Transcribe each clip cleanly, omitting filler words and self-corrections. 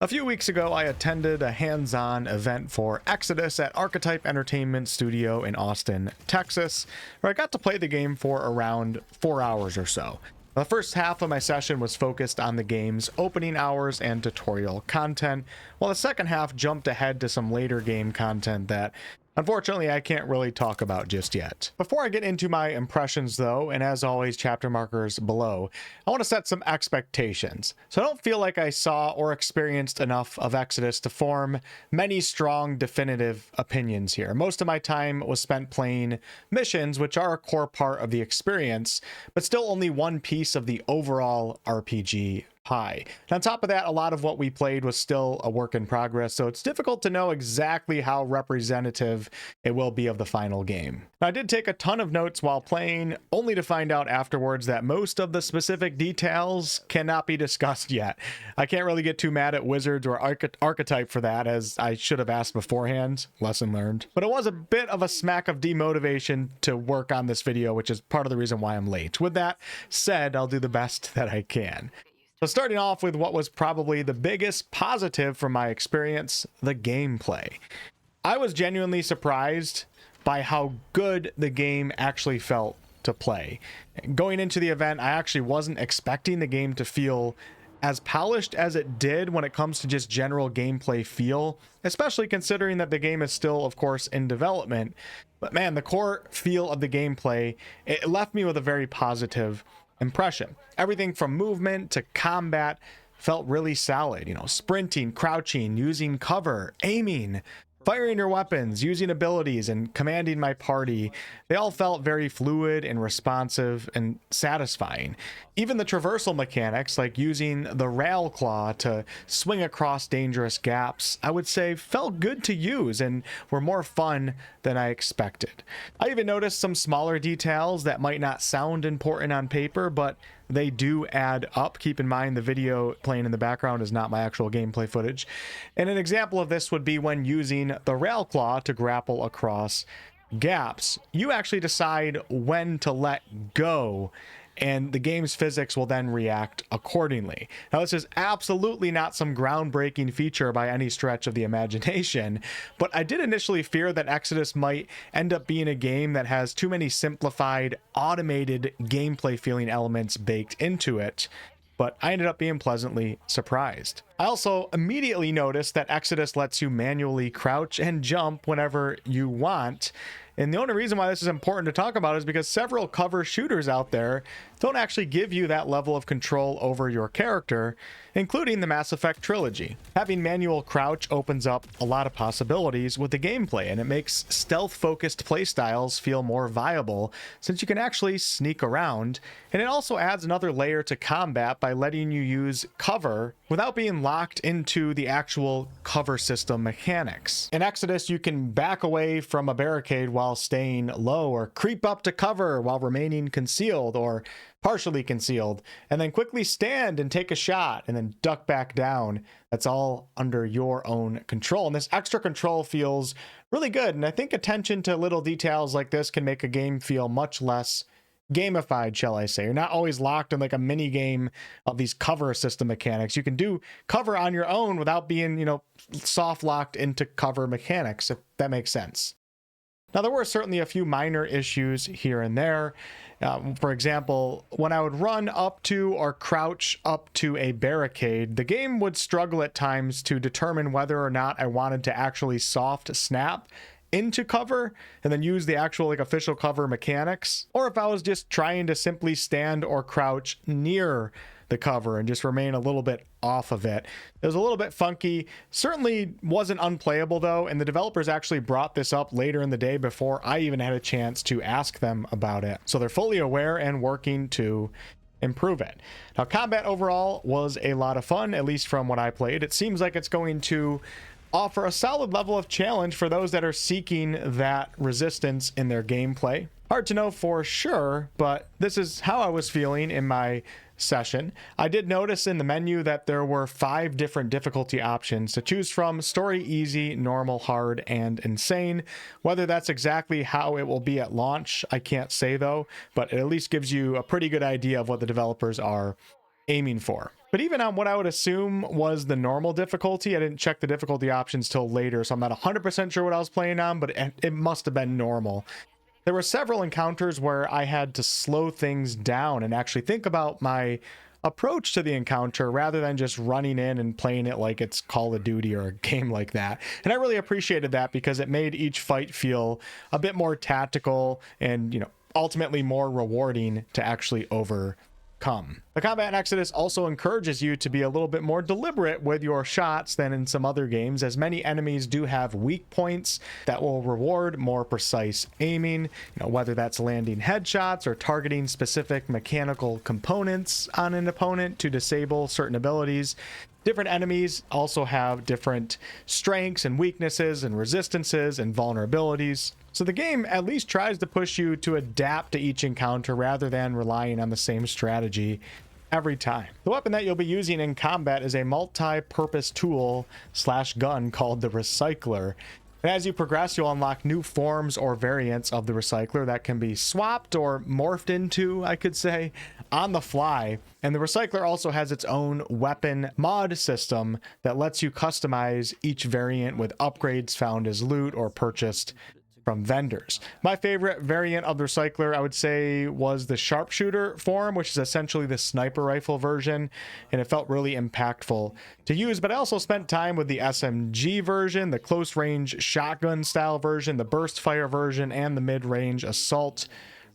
A few weeks ago, I attended a hands-on event for Exodus at Archetype Entertainment Studio in Austin, Texas, where I got to play the game for around 4 hours or so. The first half of my session was focused on the game's opening hours and tutorial content, while the second half jumped ahead to some later game content that unfortunately, I can't really talk about just yet. Before I get into my impressions though, and as always, chapter markers below, I want to set some expectations. So I don't feel like I saw or experienced enough of Exodus to form many strong, definitive opinions here. Most of my time was spent playing missions, which are a core part of the experience, but still only one piece of the overall RPG pie. And on top of that, a lot of what we played was still a work in progress, so it's difficult to know exactly how representative it will be of the final game. Now, I did take a ton of notes while playing, only to find out afterwards that most of the specific details cannot be discussed yet. I can't really get too mad at Wizards or Archetype for that, as I should have asked beforehand. Lesson learned. But it was a bit of a smack of demotivation to work on this video, which is part of the reason why I'm late. With that said, I'll do the best that I can. So starting off with what was probably the biggest positive from my experience, the gameplay. I was genuinely surprised by how good the game actually felt to play. Going into the event, I actually wasn't expecting the game to feel as polished as it did when it comes to just general gameplay feel, especially considering that the game is still, of course, in development. But man, the core feel of the gameplay, it left me with a very positive impression. Everything from movement to combat felt really solid. You know, sprinting, crouching, using cover, aiming, firing your weapons, using abilities, and commanding my party. They all felt very fluid and responsive and satisfying. Even the traversal mechanics, like using the rail claw to swing across dangerous gaps, I would say felt good to use and were more fun than I expected. I even noticed some smaller details that might not sound important on paper, but they do add up. Keep in mind the video playing in the background is not my actual gameplay footage. And an example of this would be when using the rail claw to grapple across gaps. You actually decide when to let go, and the game's physics will then react accordingly. Now, this is absolutely not some groundbreaking feature by any stretch of the imagination, but I did initially fear that Exodus might end up being a game that has too many simplified, automated gameplay feeling elements baked into it, but I ended up being pleasantly surprised. I also immediately noticed that Exodus lets you manually crouch and jump whenever you want. And the only reason why this is important to talk about is because several cover shooters out there don't actually give you that level of control over your character, including the Mass Effect trilogy. Having manual crouch opens up a lot of possibilities with the gameplay, and it makes stealth-focused playstyles feel more viable since you can actually sneak around. And it also adds another layer to combat by letting you use cover without being locked into the actual cover system mechanics. In Exodus, you can back away from a barricade while staying low, or creep up to cover while remaining concealed or partially concealed, and then quickly stand and take a shot and then duck back down. That's all under your own control. And this extra control feels really good. And I think attention to little details like this can make a game feel much less gamified, shall I say. You're not always locked in like a mini game of these cover system mechanics. You can do cover on your own without being, soft locked into cover mechanics, if that makes sense. Now, there were certainly a few minor issues here and there. For example, when I would run up to or crouch up to a barricade, the game would struggle at times to determine whether or not I wanted to actually soft snap into cover and then use the actual official cover mechanics, or if I was just trying to simply stand or crouch near the cover and just remain a little bit off of it. It was a little bit funky, certainly wasn't unplayable though, and the developers actually brought this up later in the day before I even had a chance to ask them about it. So they're fully aware and working to improve it. Now, combat overall was a lot of fun, at least from what I played. It seems like it's going to offer a solid level of challenge for those that are seeking that resistance in their gameplay. Hard to know for sure, but this is how I was feeling in my session. I did notice in the menu that there were 5 different difficulty options to choose from: story, easy, normal, hard, and insane. Whether that's exactly how it will be at launch, I can't say though, but it at least gives you a pretty good idea of what the developers are aiming for. But even on what I would assume was the normal difficulty, I didn't check the difficulty options till later, so I'm not 100% sure what I was playing on, but it must have been normal. There were several encounters where I had to slow things down and actually think about my approach to the encounter rather than just running in and playing it like it's Call of Duty or a game like that. And I really appreciated that because it made each fight feel a bit more tactical and, you know, ultimately more rewarding to actually overcome. The combat in Exodus also encourages you to be a little bit more deliberate with your shots than in some other games, as many enemies do have weak points that will reward more precise aiming, you know, whether that's landing headshots or targeting specific mechanical components on an opponent to disable certain abilities. Different enemies also have different strengths and weaknesses and resistances and vulnerabilities. So the game at least tries to push you to adapt to each encounter rather than relying on the same strategy every time. The weapon that you'll be using in combat is a multi-purpose tool / gun called the Recycler. And as you progress, you'll unlock new forms or variants of the Recycler that can be swapped or morphed into, I could say, on the fly. And the Recycler also has its own weapon mod system that lets you customize each variant with upgrades found as loot or purchased from vendors. My favorite variant of the Recycler, I would say, was the sharpshooter form, which is essentially the sniper rifle version, and it felt really impactful to use. But I also spent time with the SMG version, the close range shotgun style version, the burst fire version, and the mid-range assault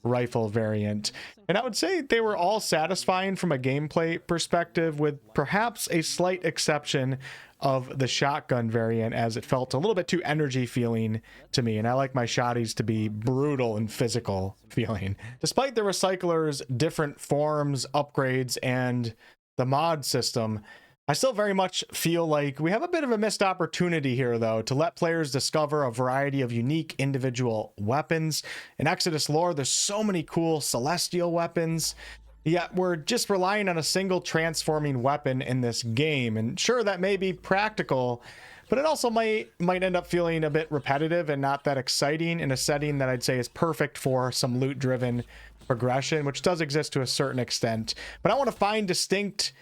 rifle variant. And I would say they were all satisfying from a gameplay perspective, with perhaps a slight exception of the shotgun variant, as it felt a little bit too energy feeling to me, and I like my shotties to be brutal and physical feeling. Despite the Recycler's different forms, upgrades, and the mod system, I still very much feel like we have a bit of a missed opportunity here, though, to let players discover a variety of unique individual weapons. In Exodus lore, there's so many cool celestial weapons, yet we're just relying on a single transforming weapon in this game. And sure, that may be practical, but it also might end up feeling a bit repetitive and not that exciting in a setting that I'd say is perfect for some loot-driven progression, which does exist to a certain extent. But I want to find distinct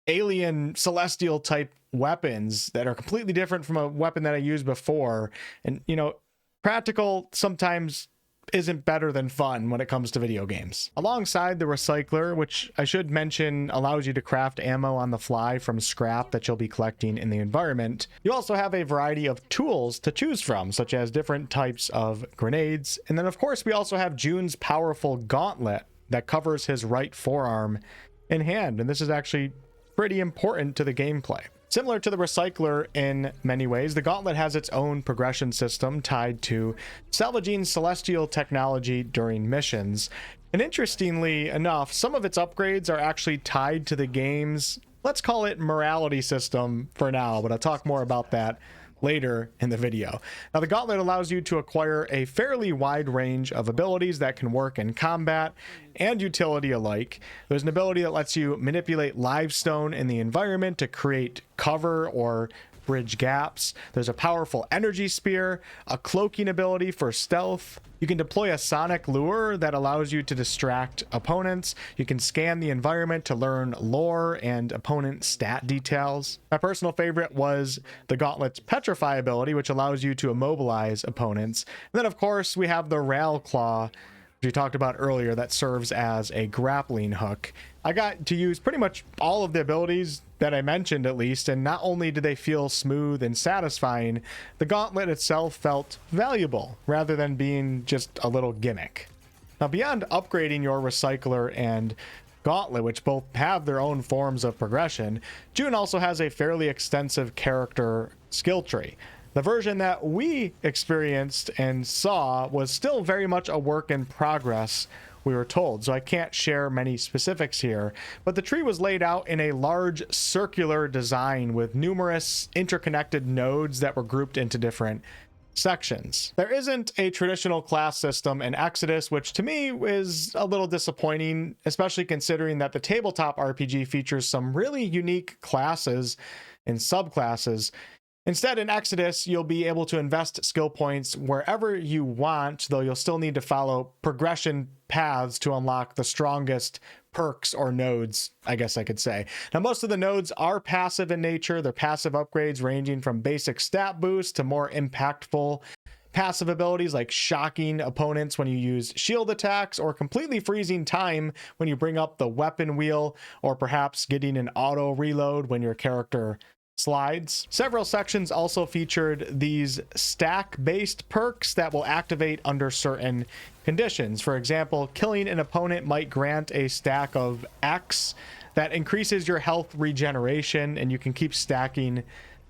alien celestial type weapons that are completely different from a weapon that I used before. And, you know, practical sometimes isn't better than fun when it comes to video games. Alongside the Recycler, which I should mention allows you to craft ammo on the fly from scrap that you'll be collecting in the environment, you also have a variety of tools to choose from, such as different types of grenades. And then of course we also have June's powerful Gauntlet that covers his right forearm and hand, and this is actually pretty important to the gameplay. Similar to the Recycler in many ways, the Gauntlet has its own progression system tied to salvaging celestial technology during missions. And interestingly enough, some of its upgrades are actually tied to the game's, let's call it, morality system for now, but I'll talk more about that later in the video. Now, the Gauntlet allows you to acquire a fairly wide range of abilities that can work in combat and utility alike. There's an ability that lets you manipulate limestone in the environment to create cover or bridge gaps. There's a powerful energy spear, a cloaking ability for stealth. You can deploy a sonic lure that allows you to distract opponents. You can scan the environment to learn lore and opponent stat details. My personal favorite was the Gauntlet's Petrify ability, which allows you to immobilize opponents. And then of course we have the Rail Claw, which we talked about earlier, that serves as a grappling hook. I got to use pretty much all of the abilities that I mentioned, at least, and not only did they feel smooth and satisfying, the Gauntlet itself felt valuable rather than being just a little gimmick. Now, beyond upgrading your Recycler and Gauntlet, which both have their own forms of progression, June also has a fairly extensive character skill tree. The version that we experienced and saw was still very much a work in progress, we were told, so I can't share many specifics here, but the tree was laid out in a large circular design with numerous interconnected nodes that were grouped into different sections. There isn't a traditional class system in Exodus, which to me is a little disappointing, especially considering that the tabletop RPG features some really unique classes and subclasses. Instead, in Exodus, you'll be able to invest skill points wherever you want, though you'll still need to follow progression paths to unlock the strongest perks or nodes, I guess I could say. Now, most of the nodes are passive in nature. They're passive upgrades ranging from basic stat boosts to more impactful passive abilities like shocking opponents when you use shield attacks, or completely freezing time when you bring up the weapon wheel, or perhaps getting an auto reload when your character slides. Several sections also featured these stack-based perks that will activate under certain conditions. For example, killing an opponent might grant a stack of X that increases your health regeneration, and you can keep stacking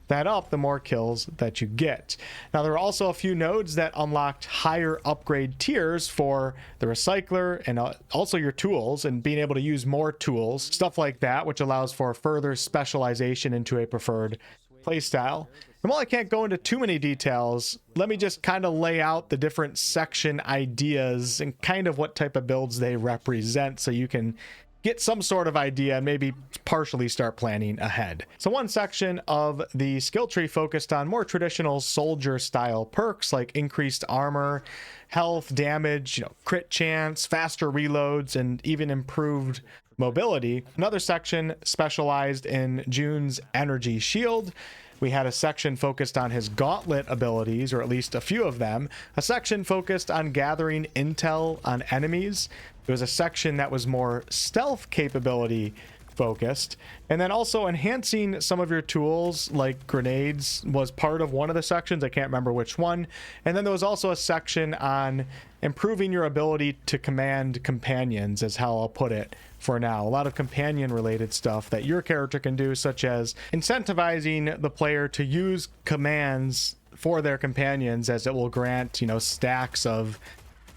that up the more kills that you get. Now, there are also a few nodes that unlocked higher upgrade tiers for the recycler and also your tools, and being able to use more tools, stuff like that, which allows for further specialization into a preferred playstyle. And while I can't go into too many details, let me just kind of lay out the different section ideas and kind of what type of builds they represent, so you can get some sort of idea and maybe partially start planning ahead. So one section of the skill tree focused on more traditional soldier style perks like increased armor, health, damage, crit chance, faster reloads, and even improved mobility. Another section specialized in June's energy shield. We had a section focused on his Gauntlet abilities, or at least a few of them. A section focused on gathering intel on enemies. There was a section that was more stealth capability focused. And then also enhancing some of your tools like grenades was part of one of the sections. I can't remember which one. And then there was also a section on improving your ability to command companions, is how I'll put it for now. A lot of companion related stuff that your character can do, such as incentivizing the player to use commands for their companions, as it will grant, stacks of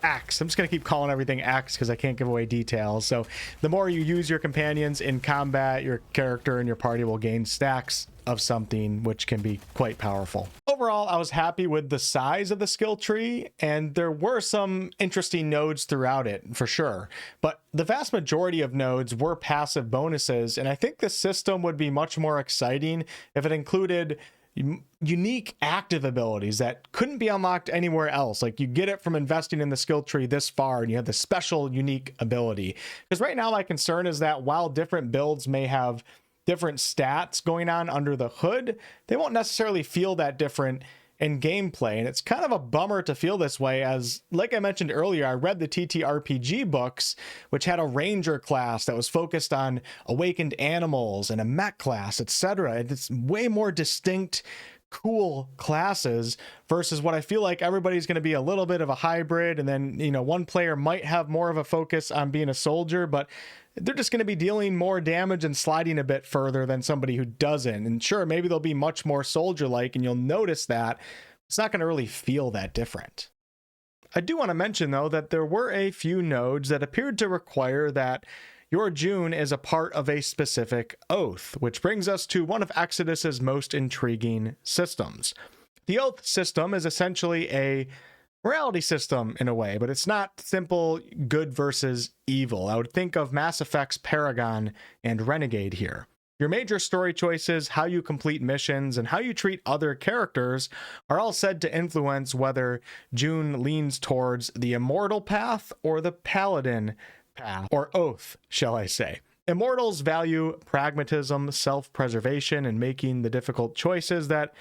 X. I'm just going to keep calling everything X because I can't give away details. So the more you use your companions in combat, your character and your party will gain stacks of something, which can be quite powerful. Overall, I was happy with the size of the skill tree, and there were some interesting nodes throughout it for sure, but the vast majority of nodes were passive bonuses, and I think the system would be much more exciting if it included unique active abilities that couldn't be unlocked anywhere else. Like, you get it from investing in the skill tree this far, and you have the special unique ability. Because right now my concern is that while different builds may have different stats going on under the hood, they won't necessarily feel that different in gameplay. And it's kind of a bummer to feel this way, as like I mentioned earlier, I read the TTRPG books, which had a ranger class that was focused on awakened animals and a mech class, etc. And it's way more distinct, cool classes versus what I feel like everybody's going to be a little bit of a hybrid. And then, one player might have more of a focus on being a soldier, but they're just going to be dealing more damage and sliding a bit further than somebody who doesn't. And sure, maybe they'll be much more soldier-like, and you'll notice that it's not going to really feel that different. I do want to mention, though, that there were a few nodes that appeared to require that your June is a part of a specific oath, which brings us to one of Exodus's most intriguing systems. The oath system is essentially a morality system in a way, but it's not simple good versus evil. I would think of Mass Effect's Paragon and Renegade here. Your major story choices, how you complete missions, and how you treat other characters are all said to influence whether June leans towards the immortal path or the paladin path, or oath, shall I say. Immortals value pragmatism, self-preservation, and making the difficult choices that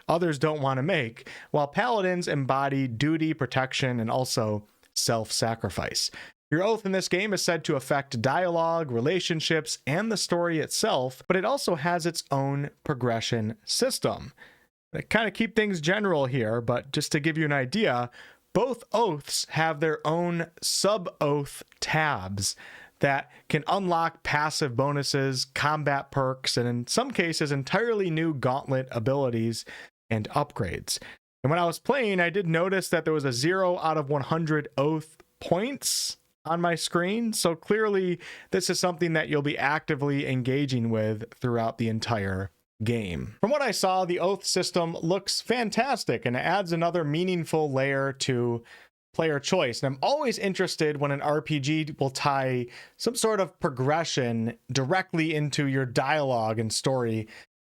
others don't want to make, while paladins embody duty, protection, and also self-sacrifice. Your oath in this game is said to affect dialogue, relationships, and the story itself, but it also has its own progression system. I kind of keep things general here, but just to give you an idea, both oaths have their own sub-oath tabs that can unlock passive bonuses, combat perks, and in some cases entirely new Gauntlet abilities and upgrades. And when I was playing, I did notice that there was a 0 out of 100 oath points on my screen. So clearly this is something that you'll be actively engaging with throughout the entire game. From what I saw, the oath system looks fantastic and it adds another meaningful layer to player choice. And I'm always interested when an RPG will tie some sort of progression directly into your dialogue and story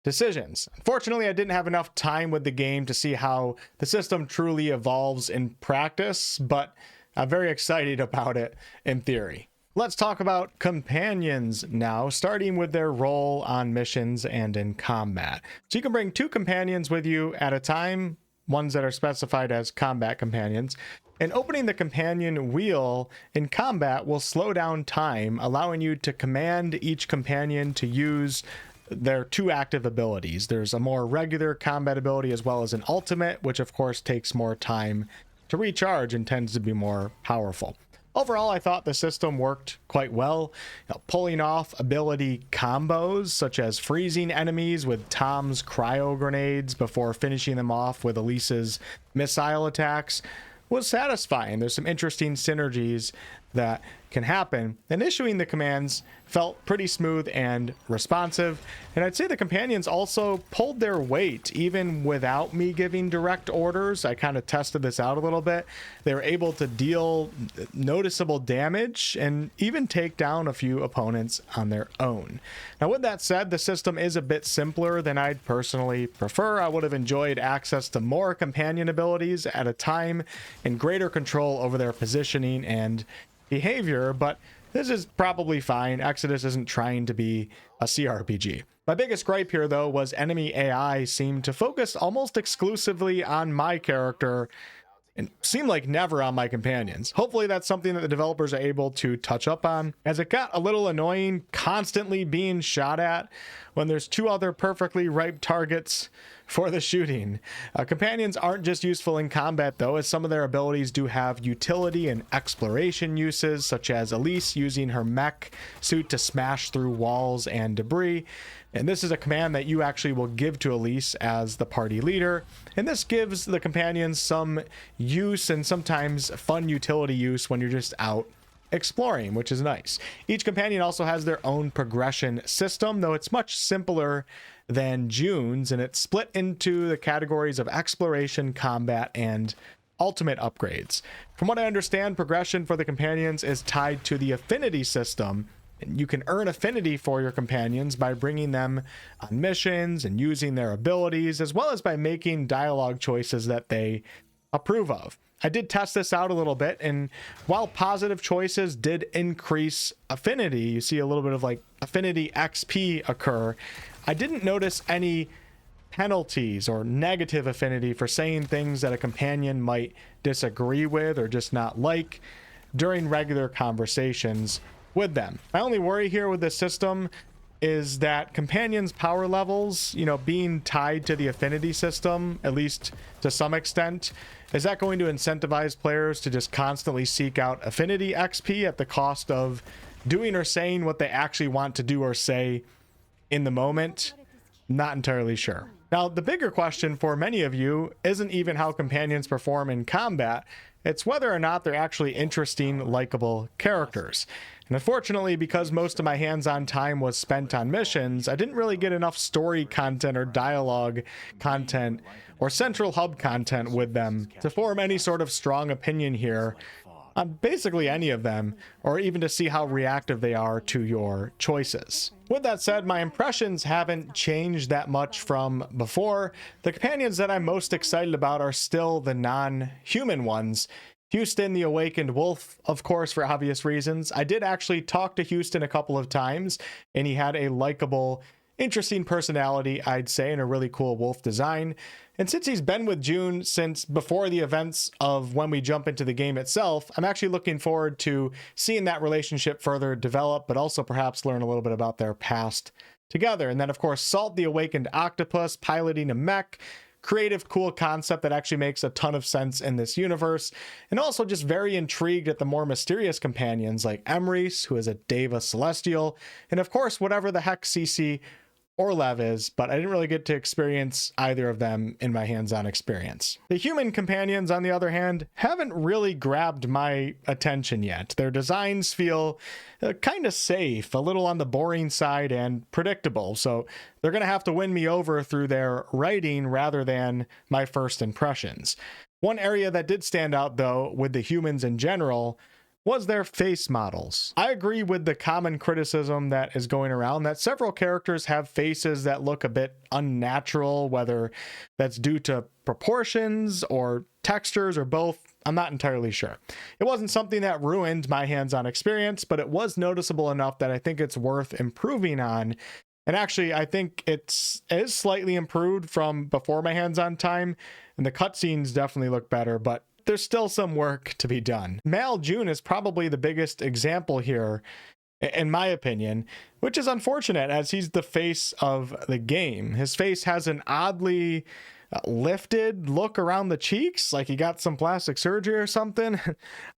decisions. Unfortunately, I didn't have enough time with the game to see how the system truly evolves in practice, but I'm very excited about it in theory. Let's talk about companions now, starting with their role on missions and in combat. So you can bring 2 companions with you at a time, ones that are specified as combat companions. And opening the companion wheel in combat will slow down time, allowing you to command each companion to use their 2 active abilities. There's a more regular combat ability as well as an ultimate, which of course takes more time to recharge and tends to be more powerful. Overall, I thought the system worked quite well, pulling off ability combos such as freezing enemies with Tom's cryo grenades before finishing them off with Elise's missile attacks was satisfying. There's some interesting synergies that can happen, and issuing the commands felt pretty smooth and responsive. And I'd say the companions also pulled their weight even without me giving direct orders. I kind of tested this out a little bit. They were able to deal noticeable damage and even take down a few opponents on their own. Now, with that said, the system is a bit simpler than I'd personally prefer. I would have enjoyed access to more companion abilities at a time and greater control over their positioning and behavior, but this is probably fine. Exodus isn't trying to be a CRPG. My biggest gripe here, though, was enemy AI seemed to focus almost exclusively on my character and seemed like never on my companions. Hopefully that's something that the developers are able to touch up on, as it got a little annoying constantly being shot at when there's 2 other perfectly ripe targets for the shooting. Companions aren't just useful in combat, though, as some of their abilities do have utility and exploration uses, such as Elise using her mech suit to smash through walls and debris. And this is a command that you actually will give to Elise as the party leader. And this gives the companions some use and sometimes fun utility use when you're just out exploring, which is nice. Each companion also has their own progression system, though it's much simpler than June's, and it's split into the categories of exploration, combat, and ultimate upgrades. From what I understand, progression for the companions is tied to the affinity system. You can earn affinity for your companions by bringing them on missions and using their abilities, as well as by making dialogue choices that they approve of. I did test this out a little bit, and while positive choices did increase affinity, you see a little bit of like affinity XP occur, I didn't notice any penalties or negative affinity for saying things that a companion might disagree with or just not like during regular conversations with them. My only worry here with this system is that companions' power levels, being tied to the affinity system, at least to some extent, is that going to incentivize players to just constantly seek out affinity XP at the cost of doing or saying what they actually want to do or say in the moment? Not entirely sure. Now, the bigger question for many of you isn't even how companions perform in combat. It's whether or not they're actually interesting, likable characters. And unfortunately, because most of my hands-on time was spent on missions, I didn't really get enough story content or dialogue content or central hub content with them to form any sort of strong opinion here on basically any of them, or even to see how reactive they are to your choices. With that said, my impressions haven't changed that much from before. The companions that I'm most excited about are still the non-human ones. Houston, the Awakened Wolf, of course, for obvious reasons. I did actually talk to Houston a couple of times, and he had a likable, interesting personality, I'd say, and a really cool wolf design. And since he's been with June since before the events of when we jump into the game itself, I'm actually looking forward to seeing that relationship further develop, but also perhaps learn a little bit about their past together. And then, of course, Salt, the Awakened Octopus, piloting a mech. Creative, cool concept that actually makes a ton of sense in this universe. And also just very intrigued at the more mysterious companions like 𝑁𝑜𝑡𝑒, who is a Deva Celestial, and of course, whatever the heck CC Orlev is, but I didn't really get to experience either of them in my hands-on experience. The human companions, on the other hand, haven't really grabbed my attention yet. Their designs feel kind of safe, a little on the boring side and predictable, so they're going to have to win me over through their writing rather than my first impressions. One area that did stand out, though, with the humans in general was their face models. I agree with the common criticism that is going around that several characters have faces that look a bit unnatural, whether that's due to proportions or textures or both. I'm not entirely sure. It wasn't something that ruined my hands-on experience, but it was noticeable enough that I think it's worth improving on. And actually, I think it is slightly improved from before my hands-on time, and the cutscenes definitely look better, but there's still some work to be done. Mal June is probably the biggest example here, in my opinion, which is unfortunate as he's the face of the game. His face has an oddly lifted look around the cheeks, like he got some plastic surgery or something.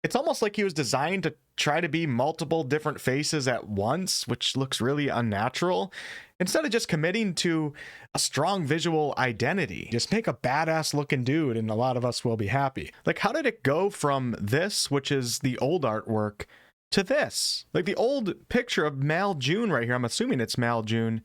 It's almost like he was designed to try to be multiple different faces at once, which looks really unnatural. Instead of just committing to a strong visual identity, just make a badass looking dude and a lot of us will be happy. Like, how did it go from this, which is the old artwork, to this? Like the old picture of Mal June right here, I'm assuming it's Mal June.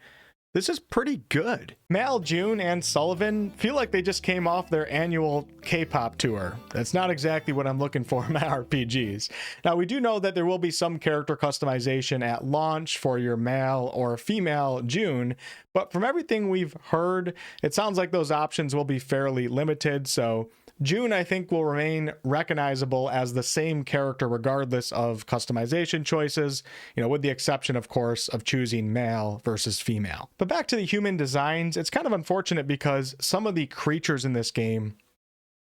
This is pretty good. Mal June and Sullivan feel like they just came off their annual K-pop tour. That's not exactly what I'm looking for in my RPGs. Now, we do know that there will be some character customization at launch for your male or female June, but from everything we've heard, it sounds like those options will be fairly limited, so June, I think, will remain recognizable as the same character regardless of customization choices, with the exception, of course, of choosing male versus female. But back to the human designs, it's kind of unfortunate because some of the creatures in this game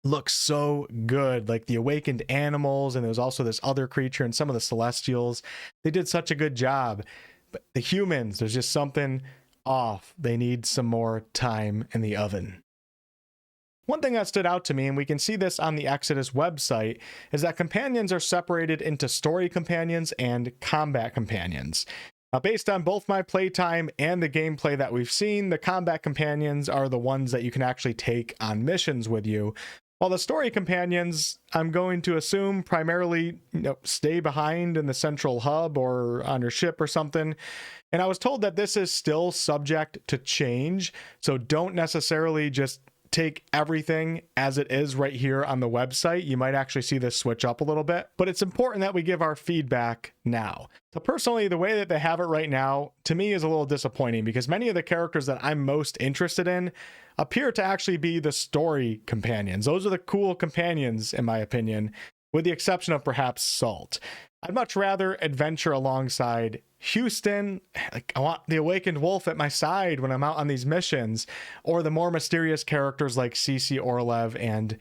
look so good, like the awakened animals, and there's also this other creature and some of the celestials. They did such a good job. But the humans, there's just something off. They need some more time in the oven. One thing that stood out to me, and we can see this on the Exodus website, is that companions are separated into story companions and combat companions. Now, based on both my playtime and the gameplay that we've seen, the combat companions are the ones that you can actually take on missions with you, while the story companions, I'm going to assume, primarily stay behind in the central hub or on your ship or something. And I was told that this is still subject to change, so don't necessarily just take everything as it is right here on the website. You might actually see this switch up a little bit, but it's important that we give our feedback now. So personally, the way that they have it right now, to me, is a little disappointing because many of the characters that I'm most interested in appear to actually be the story companions. Those are the cool companions, in my opinion, with the exception of perhaps Salt. I'd much rather adventure alongside Houston. Like, I want the awakened wolf at my side when I'm out on these missions, or the more mysterious characters like 𝑐𝑐𝑜RLEV and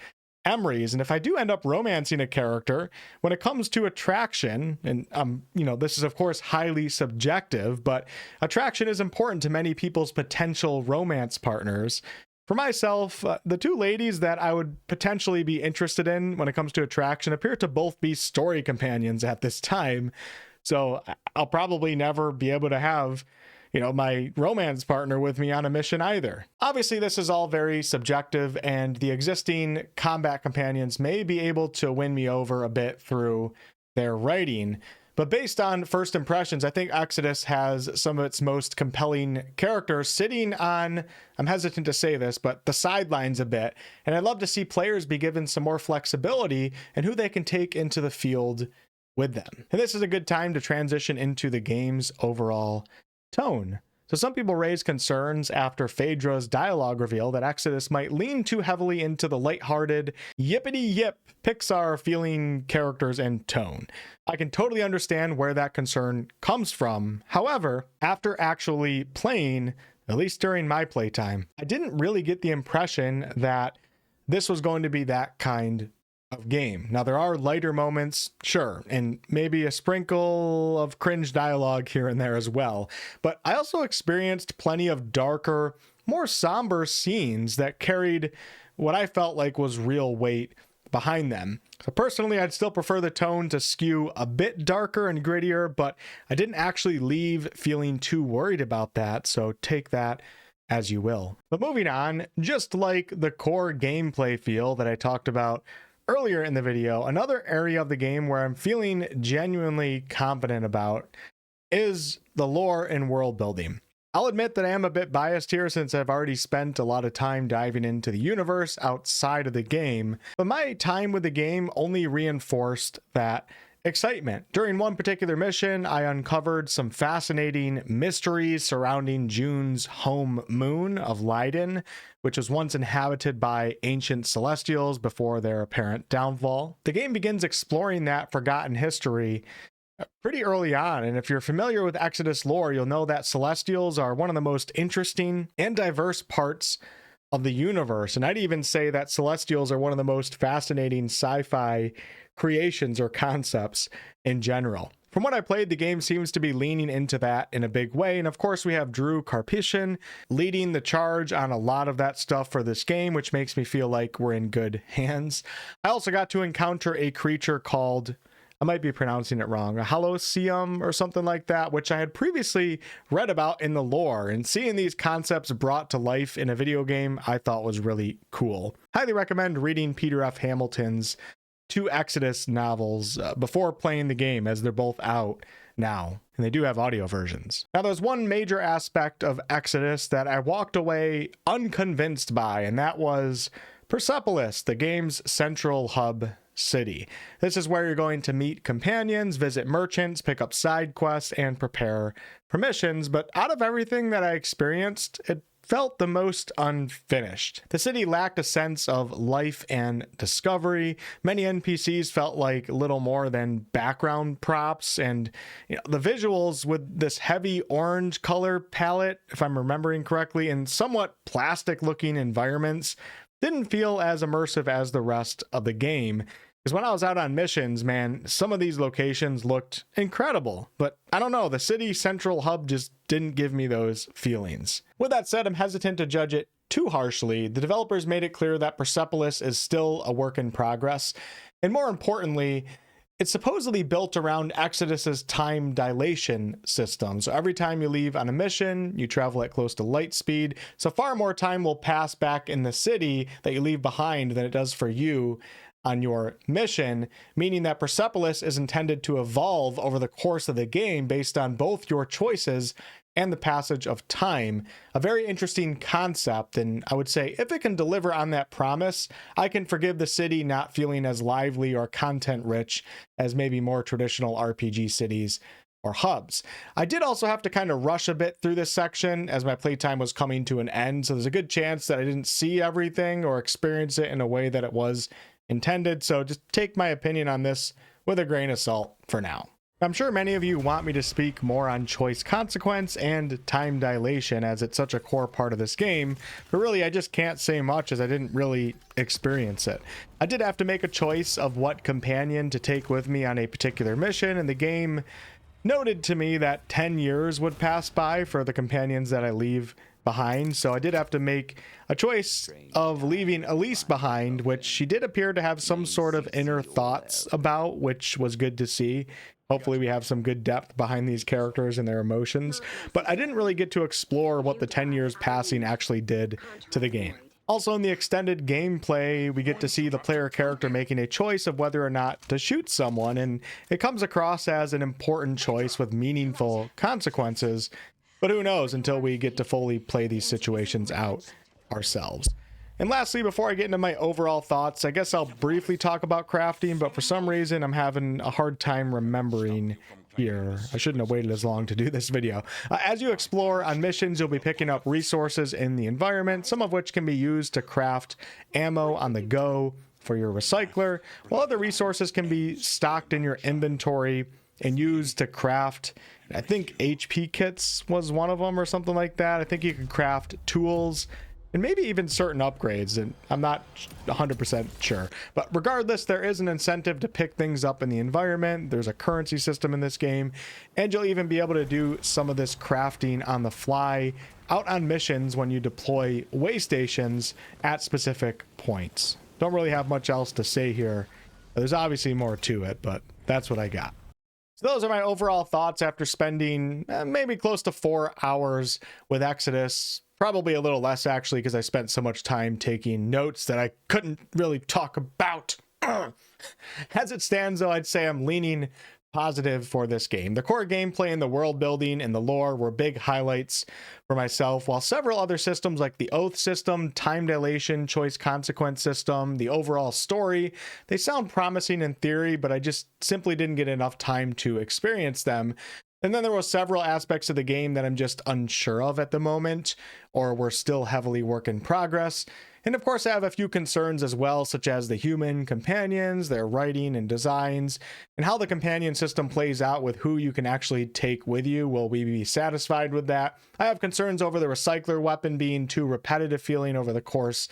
𝑒MRES. And if I do end up romancing a character, when it comes to attraction, and this is of course highly subjective, but attraction is important to many people's potential romance partners. For myself, the two ladies that I would potentially be interested in when it comes to attraction appear to both be story companions at this time. So I'll probably never be able to have, my romance partner with me on a mission either. Obviously, this is all very subjective, and the existing combat companions may be able to win me over a bit through their writing. But based on first impressions, I think Exodus has some of its most compelling characters sitting on, I'm hesitant to say this, but the sidelines a bit. And I'd love to see players be given some more flexibility in who they can take into the field with them. And this is a good time to transition into the game's overall tone. So some people raise concerns after Phaedra's dialogue reveal that Exodus might lean too heavily into the lighthearted, yippity-yip Pixar feeling characters and tone. I can totally understand where that concern comes from. However, after actually playing, at least during my playtime, I didn't really get the impression that this was going to be that kind of game. Now, there are lighter moments, sure, and maybe a sprinkle of cringe dialogue here and there as well, but I also experienced plenty of darker, more somber scenes that carried what I felt like was real weight behind them. So personally, I'd still prefer the tone to skew a bit darker and grittier, but I didn't actually leave feeling too worried about that, so take that as you will. But moving on, just like the core gameplay feel that I talked about earlier in the video, another area of the game where I'm feeling genuinely confident about is the lore and world building. I'll admit that I am a bit biased here since I've already spent a lot of time diving into the universe outside of the game, but my time with the game only reinforced that excitement. During one particular mission, I uncovered some fascinating mysteries surrounding June's home moon of Lydon, which was once inhabited by ancient celestials before their apparent downfall. The game begins exploring that forgotten history pretty early on, and if you're familiar with Exodus lore, you'll know that celestials are one of the most interesting and diverse parts of the universe, and I'd even say that celestials are one of the most fascinating sci-fi creations or concepts in general. From what I played, the game seems to be leaning into that in a big way, and of course we have 𝑔𝑎𝑚𝑒 leading the charge on a lot of that stuff for this game, which makes me feel like we're in good hands. I also got to encounter a creature called, I might be pronouncing it wrong, a 𝑐𝑙𝑝𝑠 or something like that, which I had previously read about in the lore, and seeing these concepts brought to life in a video game I thought was really cool. Highly recommend reading Peter F. Hamilton's 2 Exodus novels before playing the game, as they're both out now, and they do have audio versions. Now, there's one major aspect of Exodus that I walked away unconvinced by, and that was Persepolis, the game's central hub city. This is where you're going to meet companions, visit merchants, pick up side quests, and prepare for missions, but out of everything that I experienced, it felt the most unfinished. The city lacked a sense of life and discovery. Many NPCs felt like little more than background props, and the visuals with this heavy orange color palette, if I'm remembering correctly, and somewhat plastic looking environments didn't feel as immersive as the rest of the game. Because when I was out on missions, man, some of these locations looked incredible, but I don't know, the city central hub just didn't give me those feelings. With that said, I'm hesitant to judge it too harshly. The developers made it clear that Persepolis is still a work in progress, and more importantly, it's supposedly built around Exodus's time dilation system. So every time you leave on a mission, you travel at close to light speed, so far more time will pass back in the city that you leave behind than it does for you on your mission, meaning that Persepolis is intended to evolve over the course of the game based on both your choices and the passage of time. A very interesting concept, and I would say if it can deliver on that promise, I can forgive the city not feeling as lively or content rich as maybe more traditional RPG cities or hubs. I did also have to kind of rush a bit through this section as my playtime was coming to an end, so there's a good chance that I didn't see everything or experience it in a way that it was intended, so just take my opinion on this with a grain of salt for now. I'm sure many of you want me to speak more on choice consequence and time dilation, as it's such a core part of this game, but really I just can't say much as I didn't really experience it. I did have to make a choice of what companion to take with me on a particular mission, and the game noted to me that 10 years would pass by for the companions that I leave behind, so I did have to make a choice of leaving Elise behind, which she did appear to have some sort of inner thoughts about, which was good to see. Hopefully we have some good depth behind these characters and their emotions, but I didn't really get to explore what the 10 years passing actually did to the game. Also, in the extended gameplay, we get to see the player character making a choice of whether or not to shoot someone, and it comes across as an important choice with meaningful consequences. But who knows until we get to fully play these situations out ourselves. And lastly, before I get into my overall thoughts, I guess I'll briefly talk about crafting, but for some reason I'm having a hard time remembering here. I shouldn't have waited as long to do this video. As you explore on missions, you'll be picking up resources in the environment, some of which can be used to craft ammo on the go for your recycler, while other resources can be stocked in your inventory and used to craft, I think HP kits was one of them or something like that. I think you can craft tools and maybe even certain upgrades, and I'm not 100% sure. But regardless, there is an incentive to pick things up in the environment. There's a currency system in this game, and you'll even be able to do some of this crafting on the fly out on missions when you deploy way stations at specific points. Don't really have much else to say here. There's obviously more to it, but that's what I got. So those are my overall thoughts after spending maybe close to 4 hours with Exodus. Probably a little less, actually, because I spent so much time taking notes that I couldn't really talk about. As it stands, though, I'd say I'm leaning positive for this game. The core gameplay and the world building and the lore were big highlights for myself, while several other systems like the oath system, time dilation, choice consequence system, the overall story, they sound promising in theory, but I just simply didn't get enough time to experience them. And then there were several aspects of the game that I'm just unsure of at the moment, or were still heavily work in progress. And of course, I have a few concerns as well, such as the human companions, their writing and designs, and how the companion system plays out with who you can actually take with you. Will we be satisfied with that? I have concerns over the recycler weapon being too repetitive feeling over the course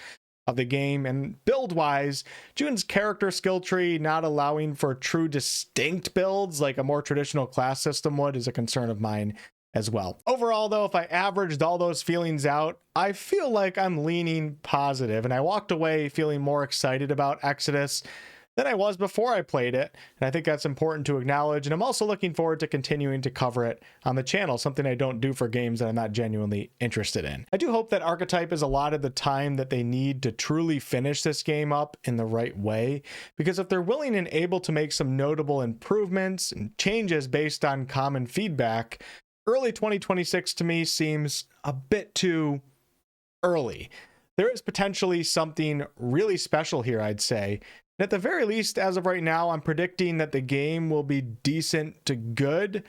of the game, and build-wise, June's character skill tree not allowing for true distinct builds like a more traditional class system would is a concern of mine as well. Overall, though, if I averaged all those feelings out, I feel like I'm leaning positive, and I walked away feeling more excited about Exodus than I was before I played it, and I think that's important to acknowledge, and I'm also looking forward to continuing to cover it on the channel, something I don't do for games that I'm not genuinely interested in. I do hope that Archetype is allotted the time that they need to truly finish this game up in the right way, because if they're willing and able to make some notable improvements and changes based on common feedback, early 2026 to me seems a bit too early. There is potentially something really special here, I'd say. And at the very least, as of right now, I'm predicting that the game will be decent to good.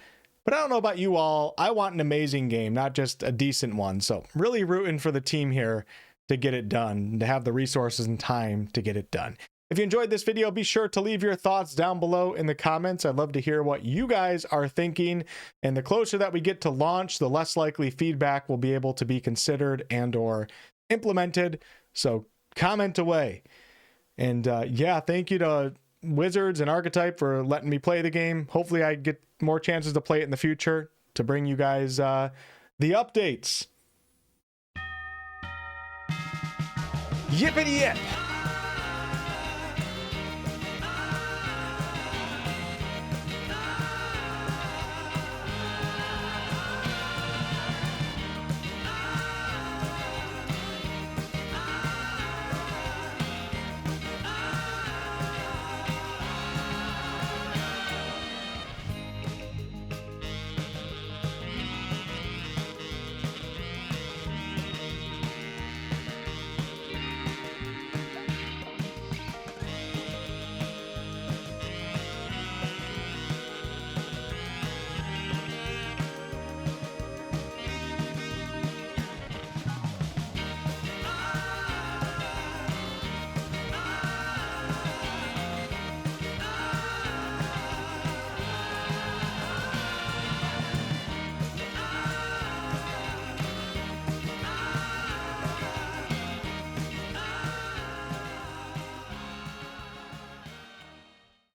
But I don't know about you all. I want an amazing game, not just a decent one. So really rooting for the team here to get it done, to have the resources and time to get it done. If you enjoyed this video, be sure to leave your thoughts down below in the comments. I'd love to hear what you guys are thinking. And the closer that we get to launch, the less likely feedback will be able to be considered and or implemented. So comment away. And yeah, thank you to Wizards and Archetype for letting me play the game. Hopefully I get more chances to play it in the future to bring you guys the updates. Yippity yip!